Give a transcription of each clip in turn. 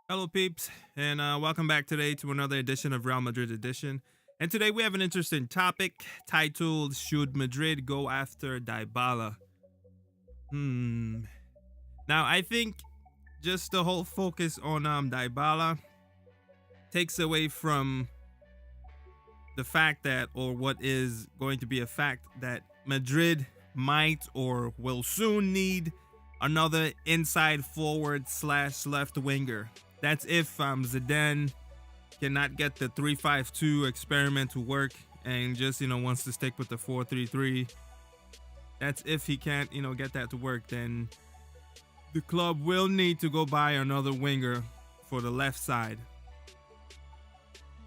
Hello, peeps, and welcome back today to another edition of Real Madrid Edition. And today we have an interesting topic titled "Should Madrid Go After Dybala?" Now, I think just the whole focus on Dybala takes away from the fact that, or what is going to be a fact, that Madrid might or will soon need another inside forward slash left winger. That's if Zidane cannot get the 3-5-2 experiment to work and just wants to stick with the 4-3-3. That's if he can't get that to work. Then the club will need to go buy another winger for the left side,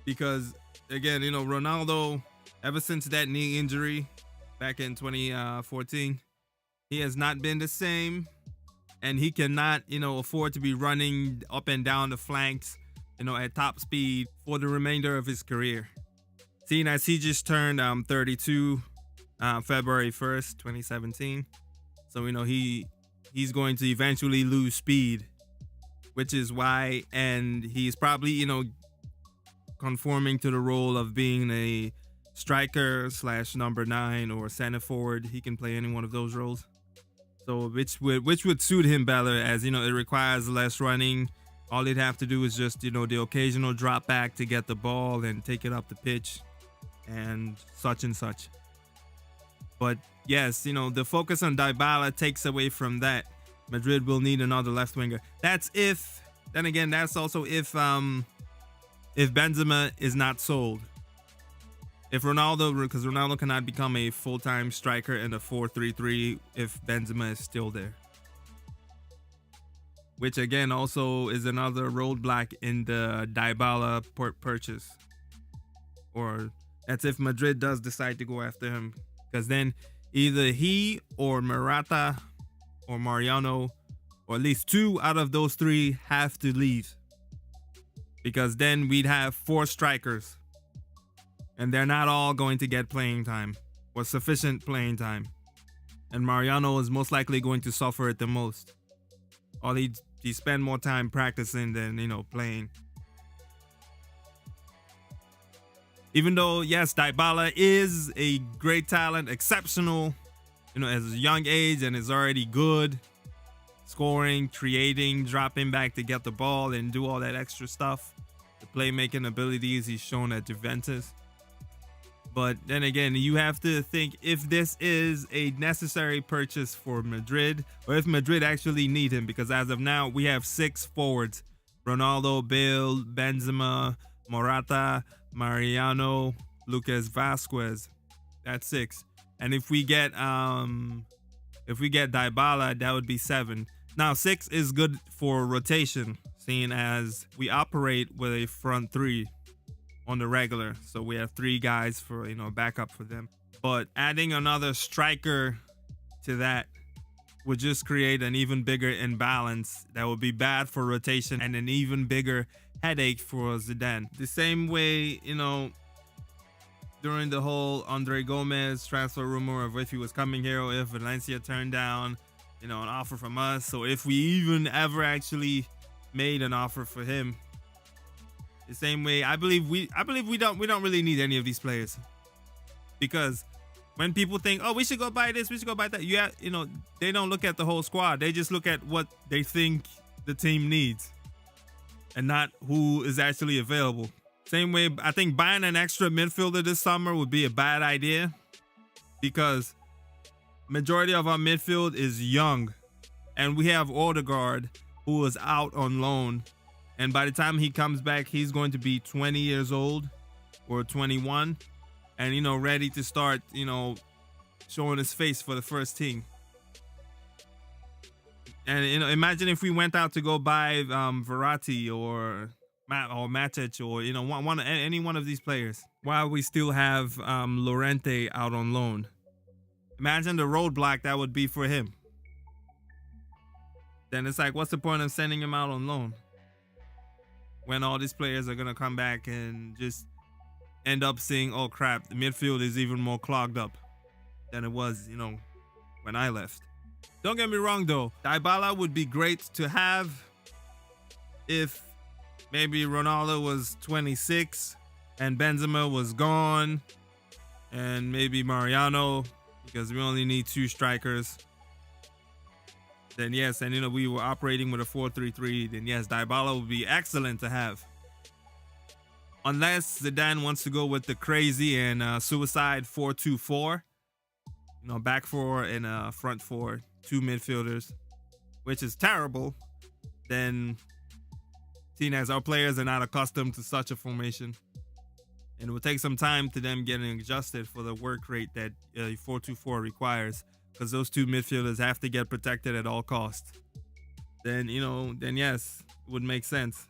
because again, Ronaldo, ever since that knee injury back in 2014, he has not been the same, and he cannot, afford to be running up and down the flanks, at top speed for the remainder of his career. Seeing as he just turned 32 February 1st, 2017. So, he's going to eventually lose speed, which is why, and he's probably, conforming to the role of being a striker slash number 9 or center forward. He can play any one of those roles. So which would suit him better, as it requires less running. All he'd have to do is just the occasional drop back to get the ball and take it up the pitch and such. But yes, the focus on Dybala takes away from that. Madrid will need another left winger. That's if, then again, that's also if Benzema is not sold. If Ronaldo, because Ronaldo cannot become a full-time striker in a 4-3-3 if Benzema is still there. Which again also is another roadblock in the Dybala purchase. Or that's if Madrid does decide to go after him. Because then either he or Morata or Mariano, or at least 2 out of those 3 have to leave. Because then we'd have 4 strikers. And they're not all going to get playing time or sufficient playing time. And Mariano is most likely going to suffer it the most. Or he spend more time practicing than, playing. Even though, yes, Dybala is a great talent, exceptional, at a young age, and is already good. Scoring, creating, dropping back to get the ball and do all that extra stuff. The playmaking abilities he's shown at Juventus. But then again, you have to think if this is a necessary purchase for Madrid, or if Madrid actually need him, because as of now, we have 6 forwards: Ronaldo, Bale, Benzema, Morata, Mariano, Lucas Vasquez. That's 6. And if we get Dybala, that would be 7. Now 6 is good for rotation, seeing as we operate with a front 3 on the regular, so we have 3 guys for backup for them. But adding another striker to that would just create an even bigger imbalance that would be bad for rotation and an even bigger headache for Zidane. The same way, during the whole Andre Gomez transfer rumor of if he was coming here or if Valencia turned down, an offer from us. So if we even ever actually made an offer for him, the same way, I believe we don't really need any of these players, because when people think, oh, we should go buy this, we should go buy that, they don't look at the whole squad. They just look at what they think the team needs and not who is actually available. Same way, I think buying an extra midfielder this summer would be a bad idea, because majority of our midfield is young, and we have Odegaard, who is out on loan. And by the time he comes back, he's going to be 20 years old or 21 and, ready to start, showing his face for the first team. And, imagine if we went out to go buy Verratti or Matic or, any one of these players while we still have Llorente out on loan. Imagine the roadblock that would be for him. Then it's like, what's the point of sending him out on loan when all these players are going to come back and just end up saying, oh crap, the midfield is even more clogged up than it was, when I left. Don't get me wrong though, Dybala would be great to have if maybe Ronaldo was 26 and Benzema was gone, and maybe Mariano, because we only need 2 strikers. Then yes, and we were operating with a 4-3-3. Then yes, Dybala would be excellent to have. Unless Zidane wants to go with the crazy and suicide 4-2-4. Back 4 and front 4, 2 midfielders, which is terrible. Then, seeing as our players are not accustomed to such a formation, and it will take some time to them getting adjusted for the work rate that 4-2-4 requires, because those 2 midfielders have to get protected at all costs. Then yes, it would make sense.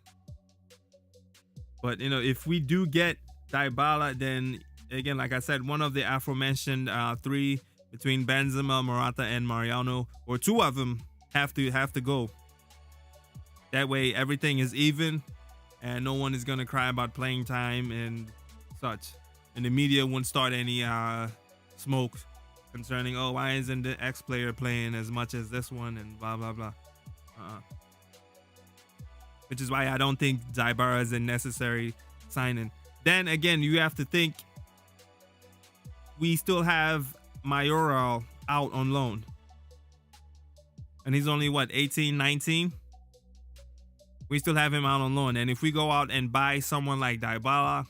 But if we do get Dybala, then again, like I said, one of the aforementioned 3 between Benzema, Morata, and Mariano, or 2 of them have to go. That way, everything is even, and no one is gonna cry about playing time and such, and the media won't start any smoke concerning, oh, why isn't the X player playing as much as this one, and blah blah blah. Which is why I don't think Dybala is a necessary signing. Then again, you have to think we still have Mayoral out on loan, and he's only what, 18, 19. We still have him out on loan, and if we go out and buy someone like Dybala,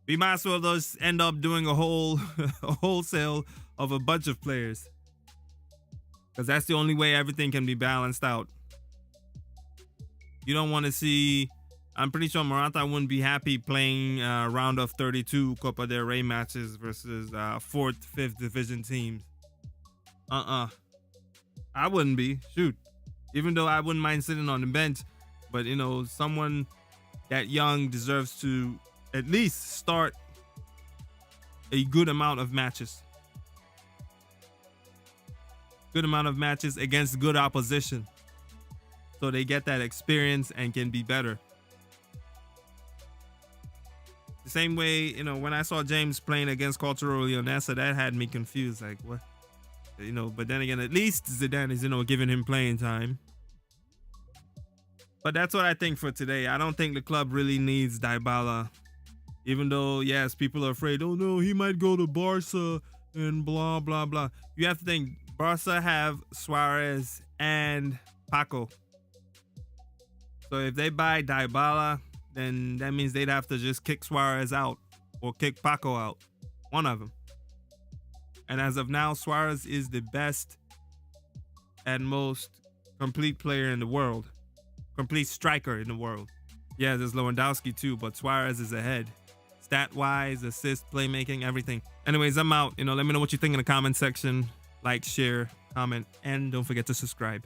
we might as well just end up doing a wholesale of a bunch of players, because that's the only way everything can be balanced out. You don't want to see, I'm pretty sure Morata wouldn't be happy playing round of 32 Copa del Rey matches versus 4th, 5th division teams. I wouldn't be. Shoot. Even though I wouldn't mind sitting on the bench, but someone that young deserves to at least start a good amount of matches. Good amount of matches against good opposition, so they get that experience and can be better. The same way, when I saw James playing against Cultural Leonessa, that had me confused. Like, what? But then again, at least Zidane is, giving him playing time. But that's what I think for today. I don't think the club really needs Dybala. Even though, yes, people are afraid, oh no, he might go to Barca and blah, blah, blah. You have to think, Barca have Suarez and Paco. So if they buy Dybala, then that means they'd have to just kick Suarez out or kick Paco out. One of them. And as of now, Suarez is the best and most complete player in the world. Complete striker in the world. Yeah, there's Lewandowski too, but Suarez is ahead. Stat-wise, assist, playmaking, everything. Anyways, I'm out. Let me know what you think in the comment section. Like, share, comment, and don't forget to subscribe.